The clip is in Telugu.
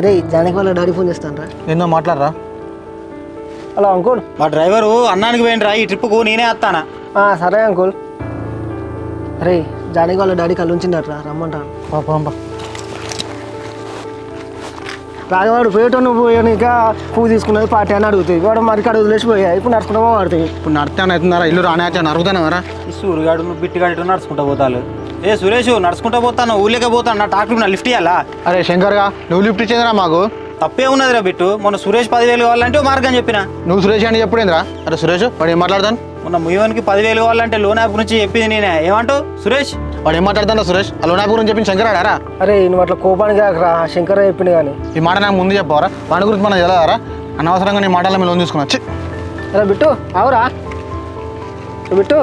రే జానకి వాళ్ళ డాడీ ఫోన్ చేస్తాను రా. ఎన్నో మాట్లాడరా. Hello uncle. మా డ్రైవరు అన్నానికి పోయినరా ఈ ట్రిప్కు నేనే వస్తానా. సరే అంకుల్. రే జానకి వాళ్ళ డాడీ కళ్ళు ఉంచిండట్రా రమ్మంటాను. పాప రాగవాడు పోయేటో నువ్వు పోయాక పువ్వు తీసుకున్నది పార్టీ అని అడుగుతాయి. వాడు మరి కాడ వదిలేసిపోయా ఇప్పుడు నడుచుకుంటామో వాడుతాయి. ఇప్పుడు నడుతాను అవుతున్నారా ఇల్లు రానే నరుగుతానరా. ఈ సూర్యగాడు నువ్వు బిట్టిగాడు నడుచుకుంటా పోతాను. ఏ సురేష్ నడుచుకుంటా పోతాను ఊళ్ళకే పోతాను. నా ట్రాక్టర్ నా లిఫ్ట్ ఇవ్వాలా? అరే శంకర్గా నువ్వు లిఫ్ట్ ఇచ్చేదిరా మాకు. తప్పే ఉన్నదిరా బిట్టు. మొన్న సురేష్ 10,000 కావాలంటే మార్గం చెప్పిన. నువ్వు సురేష్ అని చెప్పుడేంద్రా? అరే సురేష్ వాడు ఏం మాట్లాడతాను? మొన్న ముయ్యవానికి 10,000 కావాలంటే లోన్ యాప్ గురించి చెప్పింది నేనే. ఏమంటావు సురేష్? వాడు ఏం మాట్లాడతాను సురేష్? ఆ లోన్ యాప్ గురించి చెప్పింది శంకరాడారా? అరే నువ్వు అట్లా కోపానికి రా శంకర్ చెప్పింది కానీ ఈ మాట నాకు ముందు చెప్పవరా? వాడి గురించి మనం తెలదారా? అనవసరంగా నీ మాటల మీద లోన్ తీసుకున్నా. అరే బిట్టు అవురా బిట్టు.